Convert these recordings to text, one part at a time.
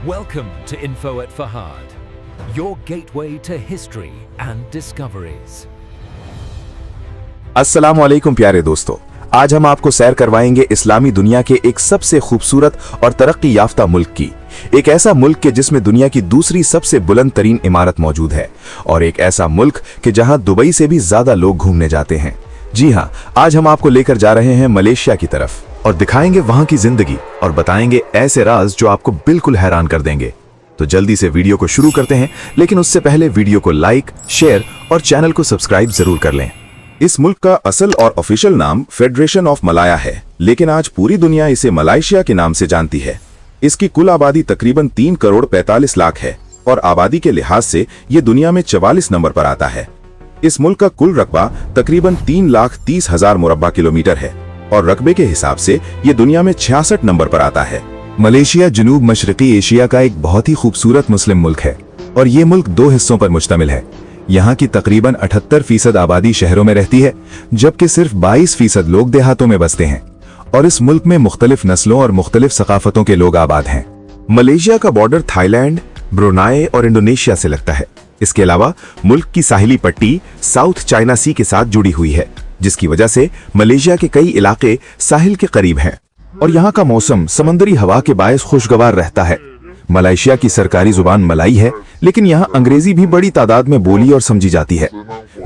Welcome to Info at Fahad, your gateway to history and discoveries. अस्सलामु अलैकुम प्यारे दोस्तों, आज हम आपको सैर करवाएंगे इस्लामी दुनिया के एक सबसे खूबसूरत और तरक्की याफ्ता मुल्क की। एक ऐसा मुल्क के जिसमें दुनिया की दूसरी सबसे बुलंद तरीन इमारत मौजूद है, और एक ऐसा मुल्क कि जहां दुबई से भी ज्यादा लोग घूमने जाते हैं। जी हां, आज हम आपको लेकर जा रहे हैं मलेशिया की तरफ और दिखाएंगे वहां की जिंदगी और बताएंगे ऐसे राज जो आपको बिल्कुल हैरान कर देंगे। तो जल्दी से वीडियो को शुरू करते हैं, लेकिन उससे पहले वीडियो को लाइक, शेयर और चैनल को सब्सक्राइब जरूर कर लें। इस मुल्क का असल और ऑफिशियल नाम फेडरेशन ऑफ मलाया है, लेकिन आज पूरी दुनिया इसे मलाइशिया के नाम से जानती है। इसकी कुल आबादी तकरीबन 3 करोड़ 45 लाख है और आबादी के लिहाज से ये दुनिया में 44 नंबर पर आता है। इस मुल्क का कुल रकबा तकरीबन 3,30,000 मुरब्बा किलोमीटर है और रकबे के हिसाब से ये दुनिया में 66 नंबर पर आता है। मलेशिया जनूब मशरकी एशिया का एक बहुत ही खूबसूरत मुस्लिम मुल्क है और ये मुल्क 2 हिस्सों पर मुश्तमिल है। यहाँ की तकरीबन 78% आबादी शहरों में रहती है, जबकि सिर्फ 22% लोग देहातों में बसते हैं और इस मुल्क में मुख्तलिफ नस्लों और मुख्तलिफ सकाफतों के लोग आबाद हैं। मलेशिया का बॉर्डर थाईलैंड, ब्रुनाई और इंडोनेशिया से लगता है। इसके अलावा मुल्क की साहिली पट्टी साउथ चाइना सी के साथ जुड़ी हुई है, जिसकी वजह से मलेशिया के कई इलाके साहिल के करीब हैं और यहाँ का मौसम समंदरी हवा के बायस खुशगवार रहता है। मलेशिया की सरकारी जुबान मलाई है, लेकिन यहाँ अंग्रेजी भी बड़ी तादाद में बोली और समझी जाती है।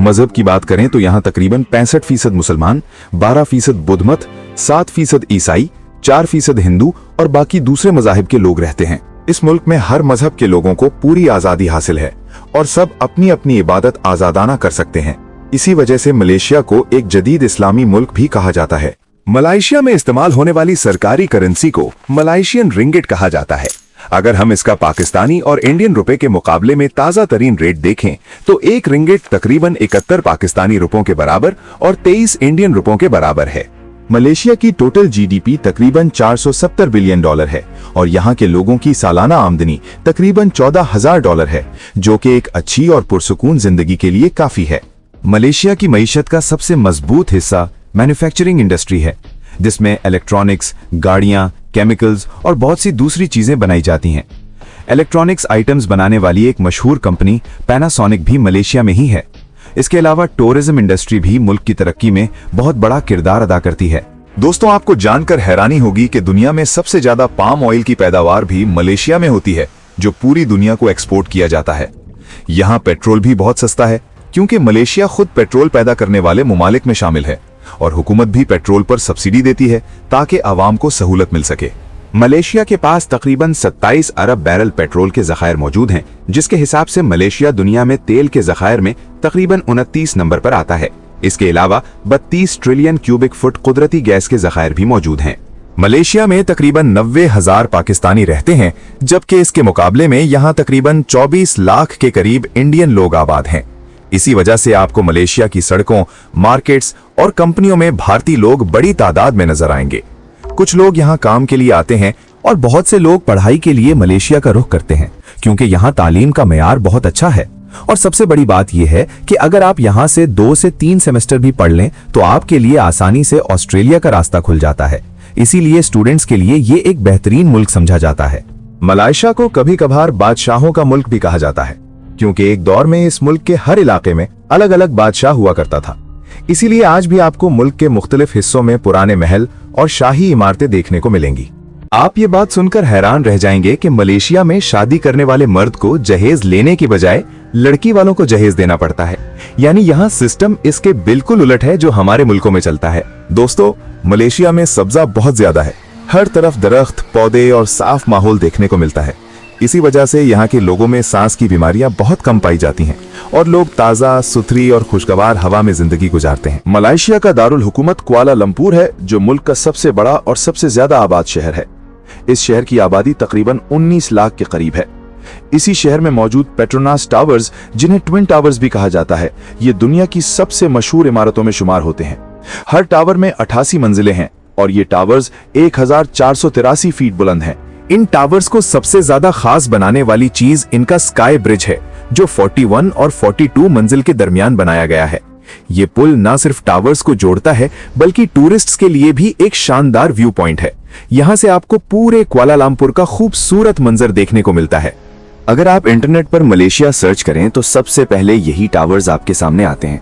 मजहब की बात करें तो यहाँ तकरीबन 65% मुसलमान, 12% बुद्ध मत, 7% ईसाई, 4% हिंदू और बाकी दूसरे मजाहिब के लोग रहते हैं। इस मुल्क में हर मजहब के लोगों को पूरी आजादी हासिल है और सब अपनी अपनी इबादत आजादाना कर सकते हैं। इसी वजह से मलेशिया को एक जदीद इस्लामी मुल्क भी कहा जाता है। मलेशिया में इस्तेमाल होने वाली सरकारी करेंसी को मलेशियन रिंगिट कहा जाता है। अगर हम इसका पाकिस्तानी और इंडियन रुपए के मुकाबले में ताजा तरीन रेट देखें तो एक रिंगिट तकरीबन 71 पाकिस्तानी रुपयों के बराबर और 23 इंडियन रुपयों के बराबर है। मलेशिया की टोटल जीडीपी तकरीबन $470 बिलियन है और यहाँ के लोगों की सालाना आमदनी तकरीबन $14,000 है, जो कि एक अच्छी और पुरसुकून जिंदगी के लिए काफी है। मलेशिया की मईशत का सबसे मजबूत हिस्सा मैन्युफैक्चरिंग इंडस्ट्री है, जिसमें इलेक्ट्रॉनिक्स, गाड़ियां, केमिकल्स और बहुत सी दूसरी चीजें बनाई जाती हैं। इलेक्ट्रॉनिक्स आइटम्स बनाने वाली एक मशहूर कंपनी पैनासोनिक भी मलेशिया में ही है। इसके अलावा टूरिज्म इंडस्ट्री भी मुल्क की तरक्की में बहुत बड़ा किरदार अदा करती है। दोस्तों, आपको जानकर हैरानी होगी कि दुनिया में सबसे ज्यादा पाम ऑयल की पैदावार भी मलेशिया में होती है, जो पूरी दुनिया को एक्सपोर्ट किया जाता है। यहाँ पेट्रोल भी बहुत सस्ता है, क्योंकि मलेशिया खुद पेट्रोल पैदा करने वाले मुमालिक में शामिल है और हुकूमत भी पेट्रोल पर सब्सिडी देती है ताकि आवाम को सहूलत मिल सके। मलेशिया के पास तकरीबन 27 अरब बैरल पेट्रोल के जखायर मौजूद हैं, जिसके हिसाब से मलेशिया दुनिया में तेल के जखायर में तकरीबन 29 नंबर पर आता है। इसके अलावा 32 ट्रिलियन क्यूबिक फुट कुदरती गैस के जखायर भी मौजूद हैं। मलेशिया में तकरीबन 90,000 पाकिस्तानी रहते हैं, जबकि इसके मुकाबले में यहाँ तकरीबन 24 लाख के करीब इंडियन लोग आबाद हैं। इसी वजह से आपको मलेशिया की सड़कों, मार्केट्स और कंपनियों में भारतीय लोग बड़ी तादाद में नजर आएंगे। कुछ लोग यहाँ काम के लिए आते हैं और बहुत से लोग पढ़ाई के लिए मलेशिया का रुख करते हैं, क्योंकि यहाँ तालीम का मेयार बहुत अच्छा है। और सबसे बड़ी बात यह है कि अगर आप यहाँ से 2 से 3 सेमेस्टर भी पढ़ लें तो आपके लिए आसानी से ऑस्ट्रेलिया का रास्ता खुल जाता है। इसीलिए स्टूडेंट्स के लिए ये एक बेहतरीन मुल्क समझा जाता है। मलेशिया को कभी कभार बादशाहों का मुल्क भी कहा जाता है, क्योंकि एक दौर में इस मुल्क के हर इलाके में अलग अलग बादशाह हुआ करता था। इसीलिए आज भी आपको मुल्क के मुख्तलिफ हिस्सों में पुराने महल और शाही इमारतें देखने को मिलेंगी। आप ये बात सुनकर हैरान रह जाएंगे कि मलेशिया में शादी करने वाले मर्द को जहेज लेने की बजाय लड़की वालों को जहेज देना पड़ता है। यानी यहाँ सिस्टम इसके बिल्कुल उलट है जो हमारे मुल्कों में चलता है। दोस्तों, मलेशिया में सब्जा बहुत ज्यादा है। हर तरफ दरख्त, पौधे और साफ माहौल देखने को मिलता है। इसी वजह से यहाँ के लोगों में सांस की बीमारियां बहुत कम पाई जाती हैं और लोग ताज़ा, सुथरी और खुशगवार हवा में जिंदगी गुजारते हैं। मलेशिया का दारुल हुकूमत कुआलालंपुर है, जो मुल्क का सबसे बड़ा और सबसे ज्यादा आबाद शहर है। इस शहर की आबादी तकरीबन 19 लाख के करीब है। इसी शहर में मौजूद पेट्रोनास टावर्स, जिन्हें ट्विन टावर्स भी कहा जाता है, ये दुनिया की सबसे मशहूर इमारतों में शुमार होते हैं। हर टावर में 88 मंजिलें हैं और ये टावर्स 1483 फीट बुलंद हैं। इन टावर्स को सबसे ज्यादा खास बनाने वाली चीज इनका स्काई ब्रिज है, जो 41 और 42 मंजिल के दरमियान बनाया गया है। ये पुल न सिर्फ टावर्स को जोड़ता है बल्कि टूरिस्ट्स के लिए भी एक शानदार व्यू पॉइंट है। यहाँ से आपको पूरे कुआलालंपुर का खूबसूरत मंजर देखने को मिलता है। अगर आप इंटरनेट पर मलेशिया सर्च करें तो सबसे पहले यही टावर्स आपके सामने आते हैं।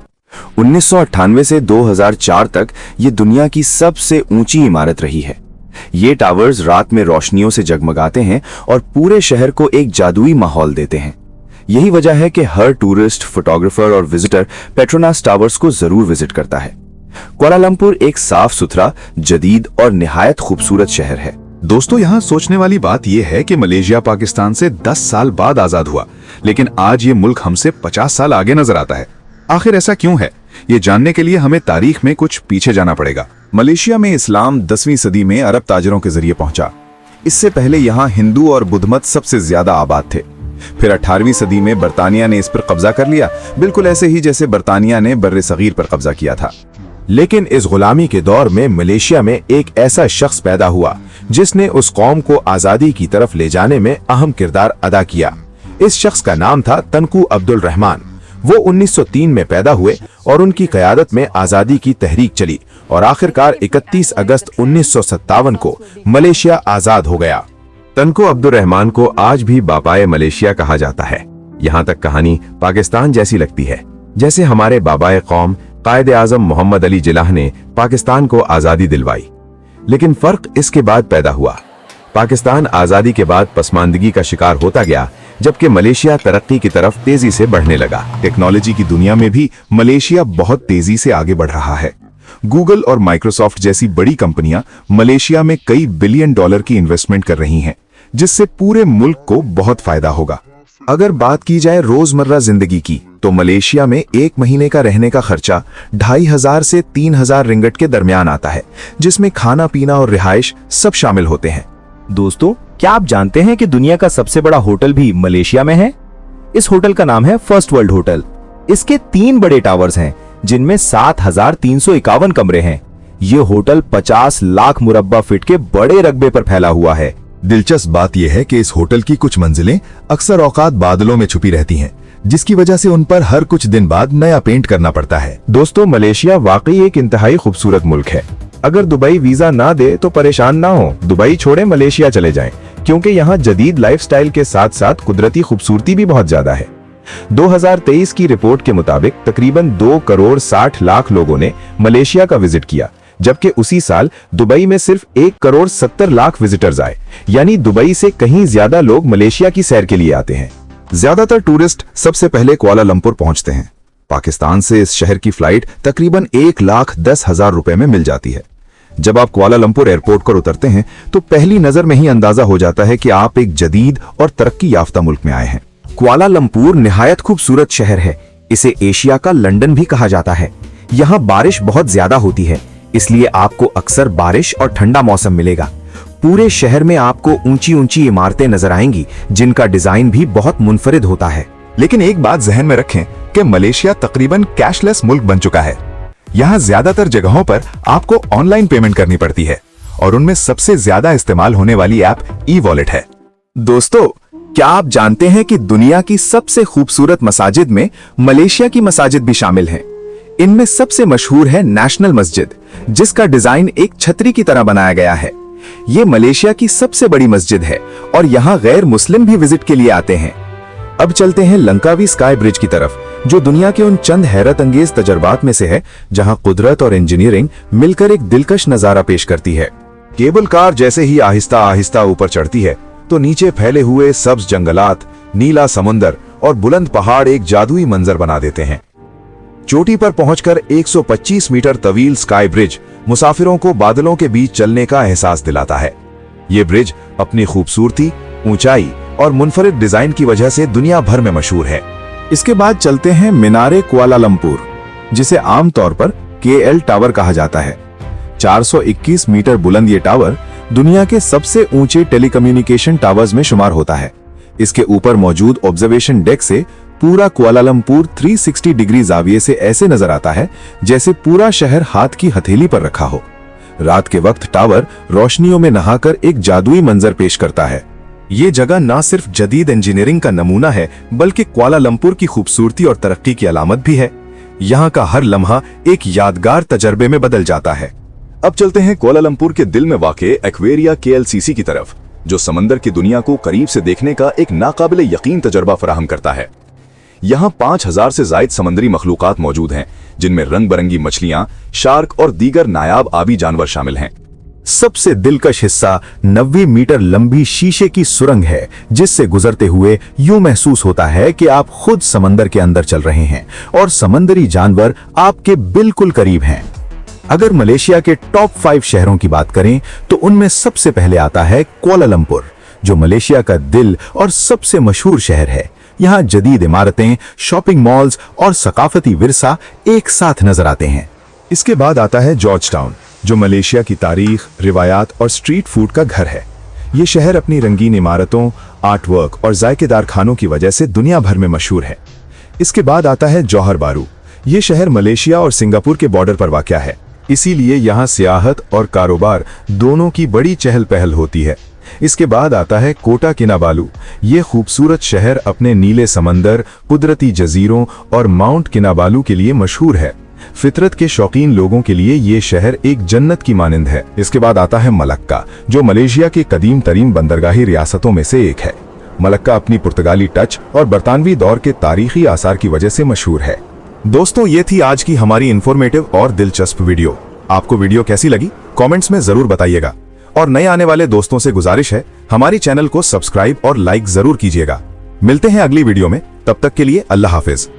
1998 से 2004 तक ये दुनिया की सबसे ऊंची इमारत रही है। ये टावर्स रात में रोशनियों से जगमगाते हैं और पूरे शहर को एक जादुई माहौल देते हैं। यही वजह है कि हर टूरिस्ट, फोटोग्राफर और विजिटर पेट्रोनास टावर्स को जरूर विजिट करता है। कुआलालंपुर एक साफ सुथरा, जदीद और निहायत खूबसूरत शहर है। दोस्तों, यहाँ सोचने वाली बात यह है कि मलेशिया पाकिस्तान से 10 साल बाद आजाद हुआ, लेकिन आज ये मुल्क हमसे 50 साल आगे नजर आता है। आखिर ऐसा क्यों है? ये जानने के लिए हमें तारीख में कुछ पीछे जाना पड़ेगा। मलेशिया में इस्लाम 10वीं सदी में अरब ताजरों के जरिए पहुंचा। इससे पहले यहाँ हिंदू और बुद्ध मत सबसे ज्यादा आबाद थे। फिर 18वीं सदी में बरतानिया ने इस पर कब्जा कर लिया, बिल्कुल ऐसे ही जैसे बरतानिया ने बर्रे सगीर पर कब्जा किया था। लेकिन इस गुलामी के दौर में मलेशिया में एक ऐसा शख्स पैदा हुआ जिसने उस कौम को आजादी की तरफ ले जाने में अहम किरदार अदा किया। इस शख्स का नाम था तनकू अब्दुल रहमान। वो 1903 में पैदा हुए और उनकी क़यादत में आजादी की तहरीक चली और आखिरकार 31 अगस्त 1957 को मलेशिया आजाद हो गया। तनकू अब्दुल रहमान को आज भी बाबाए मलेशिया कहा जाता है। यहाँ तक कहानी पाकिस्तान जैसी लगती है, जैसे हमारे बाबाए कौम कायद आजम मोहम्मद अली जिन्नाह ने पाकिस्तान को आजादी दिलवाई। लेकिन फर्क इसके बाद पैदा हुआ। पाकिस्तान आजादी के बाद पसमानदगी का शिकार होता गया, जबकि मलेशिया तरक्की की तरफ तेजी से बढ़ने लगा। टेक्नोलॉजी की दुनिया में भी मलेशिया बहुत तेजी से आगे बढ़ रहा है। गूगल और माइक्रोसॉफ्ट जैसी बड़ी कंपनियां मलेशिया में कई बिलियन डॉलर की इन्वेस्टमेंट कर रही हैं, जिससे पूरे मुल्क को बहुत फायदा होगा। अगर बात की जाए रोजमर्रा जिंदगी की, तो मलेशिया में एक महीने का रहने का खर्चा 2500 से 3000 रिंगट के दरमियान आता है, जिसमें खाना पीना और रिहाइश सब शामिल होते हैं। दोस्तों, क्या आप जानते हैं कि दुनिया का सबसे बड़ा होटल भी मलेशिया में है? इस होटल का नाम है फर्स्ट वर्ल्ड होटल। इसके 3 बड़े टावर्स हैं, जिनमें 7351 कमरे हैं। ये होटल 50 लाख मुरब्बा फीट के बड़े रकबे पर फैला हुआ है। दिलचस्प बात यह है कि इस होटल की कुछ मंजिलें अक्सर औकात बादलों में छुपी रहती हैं, जिसकी वजह से उन पर हर कुछ दिन बाद नया पेंट करना पड़ता है। दोस्तों, मलेशिया वाकई एक इंतहाई खूबसूरत मुल्क है। अगर दुबई वीजा ना दे तो परेशान ना हो, दुबई छोड़े मलेशिया चले जाएं, क्योंकि यहाँ जदीद लाइफस्टाइल के साथ साथ कुदरती खूबसूरती भी बहुत ज्यादा है। 2023 की रिपोर्ट के मुताबिक तकरीबन 2 करोड़ 60 लाख लोगों ने मलेशिया का विजिट किया, जबकि उसी साल दुबई में सिर्फ 1 करोड़ 70 लाख विजिटर्स आए। यानी दुबई से कहीं ज्यादा लोग मलेशिया की सैर के लिए आते हैं। ज्यादातर टूरिस्ट सबसे पहले कुआलालंपुर पहुंचते हैं। पाकिस्तान से इस शहर की फ्लाइट तकरीबन 1,10,000 रुपए में मिल जाती है। जब आप कुआलालंपुर एयरपोर्ट पर उतरते हैं तो पहली नजर में ही अंदाजा हो जाता है कि आप एक जदीद और तरक्की याफ्ता मुल्क में आए हैं। कुआलालंपुर निहायत खूबसूरत शहर है। इसे एशिया का लंदन भी कहा जाता है। यहाँ बारिश बहुत ज्यादा होती है, इसलिए आपको अक्सर बारिश और ठंडा मौसम मिलेगा। पूरे शहर में आपको ऊंची ऊंची इमारतें नजर आएंगी, जिनका डिजाइन भी बहुत मुनफरिद होता है। लेकिन एक बात जहन में रखें कि मलेशिया तकरीबन कैशलेस मुल्क बन चुका है। यहाँ ज्यादातर जगहों पर आपको ऑनलाइन पेमेंट करनी पड़ती है और उनमें सबसे ज्यादा इस्तेमाल होने वाली ऐप ई-वॉलेट है। दोस्तों, क्या आप जानते हैं कि दुनिया की सबसे खूबसूरत मसाजिद में मलेशिया की मसाजिद भी शामिल हैं? इनमें सबसे मशहूर है नेशनल मस्जिद, जिसका डिजाइन एक छतरी की तरह बनाया गया है। ये मलेशिया की सबसे बड़ी मस्जिद है और यहाँ गैर मुस्लिम भी विजिट के लिए आते हैं। अब चलते हैं लंकावी स्काई ब्रिज की तरफ, जो दुनिया के उन चंद हैरत अंगेज तजर्बात में से है जहां कुदरत और इंजीनियरिंग मिलकर एक दिलकश नजारा पेश करती है। केबल कार जैसे ही आहिस्ता आहिस्ता ऊपर चढ़ती है तो नीचे फैले हुए सब्ज जंगलात, नीला समुंदर और बुलंद पहाड़ एक जादुई मंजर बना देते हैं। चोटी पर पहुंचकर 125 मीटर तवील स्काई ब्रिज मुसाफिरों को बादलों के बीच चलने का एहसास दिलाता है। ये ब्रिज अपनी खूबसूरती, ऊंचाई और मुनफरिद डिजाइन की वजह से दुनिया भर में मशहूर है। इसके बाद चलते हैं मीनारे कुआलालंपुर, जिसे आमतौर पर KL टावर कहा जाता है। 421 मीटर बुलंद ये टावर दुनिया के सबसे ऊंचे टेलीकम्युनिकेशन टावर्स में शुमार होता है। इसके ऊपर मौजूद ऑब्जर्वेशन डेक से पूरा कुआलालंपुर 360 डिग्री जाविये से ऐसे नजर आता है जैसे पूरा शहर हाथ की हथेली पर रखा हो। रात के वक्त टावर रोशनियों में नहाकर एक जादुई मंजर पेश करता है। ये जगह न सिर्फ जदीद इंजीनियरिंग का नमूना है, बल्कि कुआलालंपुर की खूबसूरती और तरक्की की अलामत भी है। यहाँ का हर लम्हा एक यादगार तजर्बे में बदल जाता है। अब चलते हैं कोलालंपुर के दिल में वाक़े एक्वेरिया KLCC की तरफ, जो समंदर की दुनिया को करीब से देखने का एक नाकाबिले यकीन तजर्बा फराहम करता है। यहाँ 5000 से जायद समंदरी मखलूकात मौजूद हैं, जिनमें रंग बिरंगी मछलियां, शार्क और दीगर नायाब आबी जानवर शामिल हैं। सबसे दिलकश हिस्सा 90 मीटर लंबी शीशे की सुरंग है, जिससे गुजरते हुए यूं महसूस होता है कि आप खुद समंदर के अंदर चल रहे हैं और समंदरी जानवर आपके बिल्कुल करीब हैं। अगर मलेशिया के टॉप 5 शहरों की बात करें तो उनमें सबसे पहले आता है कुआलालंपुर, जो मलेशिया का दिल और सबसे मशहूर शहर है। यहाँ जदीद इमारतें, शॉपिंग मॉल्स और सकाफती विरसा एक साथ नजर आते हैं। इसके बाद आता है जॉर्ज टाउन, जो मलेशिया की तारीख, रिवायात और स्ट्रीट फूड का घर है। ये शहर अपनी रंगीन इमारतों, आर्ट वर्क और जायकेदार खानों की वजह से दुनिया भर में मशहूर है। इसके बाद आता है जौहर बारू। ये शहर मलेशिया और सिंगापुर के बॉर्डर पर वाक़या है, इसीलिए यहाँ सियाहत और कारोबार दोनों की बड़ी चहल पहल होती है। इसके बाद आता है कोटा किनाबालू। ये खूबसूरत शहर अपने नीले समंदर, कुदरती जजीरों और माउंट किनाबालू के लिए मशहूर है। फितरत के शौकीन लोगों के लिए ये शहर एक जन्नत की मानिंद है। इसके बाद आता है मलक्का, जो मलेशिया की कदीम तरीन बंदरगाही रियासतों में से एक है। मलक्का अपनी पुर्तगाली टच और बरतानवी दौर के तारीखी आसार की वजह से मशहूर है। दोस्तों, ये थी आज की हमारी इंफॉर्मेटिव और दिलचस्प वीडियो। आपको वीडियो कैसी लगी कमेंट्स में जरूर बताइएगा, और नए आने वाले दोस्तों से गुजारिश है हमारी चैनल को सब्सक्राइब और लाइक जरूर कीजिएगा। मिलते हैं अगली वीडियो में, तब तक के लिए अल्लाह हाफिज।